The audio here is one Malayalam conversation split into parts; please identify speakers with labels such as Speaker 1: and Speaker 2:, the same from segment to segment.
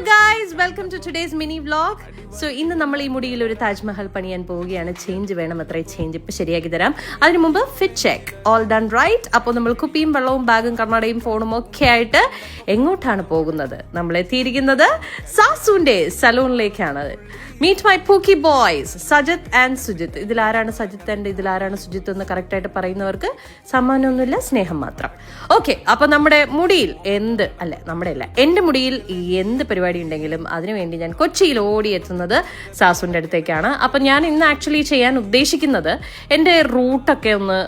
Speaker 1: Guys, welcome to today's mini vlog. So ഇന്ന് നമ്മൾ ഈ മുടിയിൽ ഒരു താജ്മഹൽ പണിയാൻ പോവുകയാണ്. ചേഞ്ച് വേണം, അത്രയും ചേഞ്ച് ഇപ്പം ശരിയാക്കി തരാം. അതിനു മുമ്പ് fit check, all done right. അപ്പോൾ നമ്മൾ കുപ്പിയും വെള്ളവും ബാഗും കണ്ണടയും ഫോണും ഒക്കെ ആയിട്ട് എങ്ങോട്ടാണ് പോകുന്നത്? നമ്മൾ എത്തിയിരിക്കുന്നത് സാസുവിന്റെ സലൂണിലേക്കാണ്. Meet my pookie boys, Sajith and Sujith. ഇതിലാരാണ് സജിത്ത് ആൻഡ് ഇതിലാരാണ് സുജിത്ത് എന്ന് കറക്റ്റായിട്ട് പറയുന്നവർക്ക് സമ്മാനമൊന്നുമില്ല, സ്നേഹം മാത്രം. ഓക്കെ, അപ്പൊ നമ്മുടെ മുടിയിൽ എൻ്റെ മുടിയിൽ എന്ത് പരിപാടി ഉണ്ടെങ്കിലും അതിനുവേണ്ടി ഞാൻ കൊച്ചിയിൽ ഓടിയെത്തുന്നത് സാസുവിൻ്റെ അടുത്തേക്കാണ്. അപ്പം ഞാൻ ഇന്ന് ആക്ച്വലി ചെയ്യാൻ ഉദ്ദേശിക്കുന്നത്, എൻ്റെ റൂട്ടൊക്കെ ഒന്ന്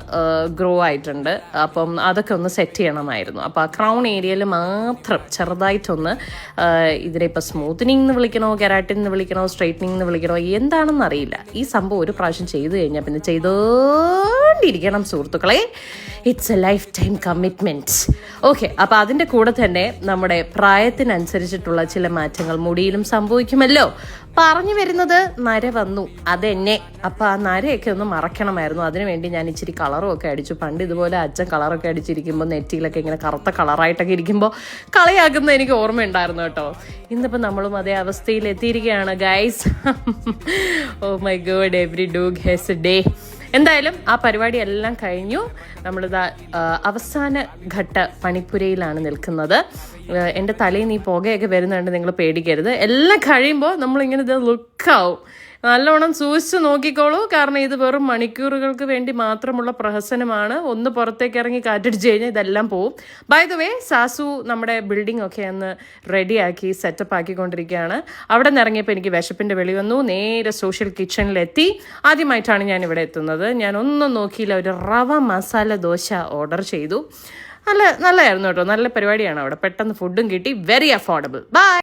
Speaker 1: ഗ്രോ ആയിട്ടുണ്ട്. അപ്പം അതൊക്കെ ഒന്ന് സെറ്റ് ചെയ്യണമായിരുന്നു. അപ്പോൾ ആ ക്രൗൺ ഏരിയയിൽ മാത്രം ചെറുതായിട്ടൊന്ന് ഇതിനെ ഇപ്പോൾ സ്മൂത്തനിങ് എന്ന് വിളിക്കണോ, കെരാറ്റിൻ എന്ന് വിളിക്കണോ, സ്ട്രൈറ്റ്നിങ് എന്ന് വിളിക്കണോ, എന്താണെന്ന് അറിയില്ല. ഈ സംഭവം ഒരു പ്രാവശ്യം ചെയ്തു കഴിഞ്ഞാൽ പിന്നെ ചെയ്തോണ്ടിരിക്കണം സുഹൃത്തുക്കളെ. It's A life time commitment. Okay, അപ്പോൾ അതിൻ്റെ കൂടെ തന്നെ നമ്മുടെ പ്രായത്തിനനുസരിച്ചിട്ടുള്ള ചില മാറ്റങ്ങൾ മുടിയിലും സംഭവിക്കുമല്ലോ. പറഞ്ഞു വരുന്നത്, നര വന്നു, അതെന്നെ. അപ്പം ആ നരയൊക്കെ ഒന്ന് മറക്കണമായിരുന്നു. അതിനുവേണ്ടി ഞാൻ ഇച്ചിരി കളറും ഒക്കെ അടിച്ചു. പണ്ട് ഇതുപോലെ അച്ഛൻ കളറൊക്കെ അടിച്ചിരിക്കുമ്പോൾ നെറ്റിയിലൊക്കെ ഇങ്ങനെ കറുത്ത കളറായിട്ടൊക്കെ ഇരിക്കുമ്പോൾ കളിയാക്കുന്നത് എനിക്ക് ഓർമ്മയുണ്ടായിരുന്നു കേട്ടോ. ഇന്നിപ്പോൾ നമ്മളും അതേ അവസ്ഥയിൽ എത്തിയിരിക്കുകയാണ് guys. Oh my god, every dog has a day. എന്തായാലും ആ പരിപാടി എല്ലാം കഴിഞ്ഞു. നമ്മളിതാ അവസാന ഘട്ട പണിപ്പുരയിലാണ് നിൽക്കുന്നത്. എൻ്റെ തലയിൽ നിന്ന് ഈ പുകയൊക്കെ വരുന്നുണ്ട്, നിങ്ങൾ പേടിക്കരുത്. എല്ലാം കഴിയുമ്പോൾ നമ്മളിങ്ങനെ ഇത് ലുക്കാവും. നല്ലോണം സൂക്ഷിച്ച് നോക്കിക്കോളൂ, കാരണം ഇത് വെറും മണിക്കൂറുകൾക്ക് വേണ്ടി മാത്രമുള്ള പ്രഹസനമാണ്. ഒന്ന് പുറത്തേക്ക് ഇറങ്ങി കാറ്റടിച്ച് കഴിഞ്ഞാൽ ഇതെല്ലാം പോവും. ബൈ ദ വേ, സാസു നമ്മുടെ ബിൽഡിംഗ് ഒക്കെ ഒന്ന് റെഡിയാക്കി സെറ്റപ്പ് ആക്കിക്കൊണ്ടിരിക്കുകയാണ്. അവിടെ നിന്ന് ഇറങ്ങിയപ്പോൾ എനിക്ക് വിശപ്പിൻ്റെ വെളി വന്നു. നേരെ സോഷ്യൽ കിച്ചണിലെത്തി. ആദ്യമായിട്ടാണ് ഞാൻ ഇവിടെ എത്തുന്നത്. ഞാൻ ഒന്നും നോക്കിയില്ല, ഒരു റവ മസാല ദോശ ഓർഡർ ചെയ്തു. നല്ലതായിരുന്നു കേട്ടോ, നല്ല പരിപാടിയാണ് അവിടെ. പെട്ടെന്ന് ഫുഡും കിട്ടി, വെരി അഫോർഡബിൾ. ബൈ.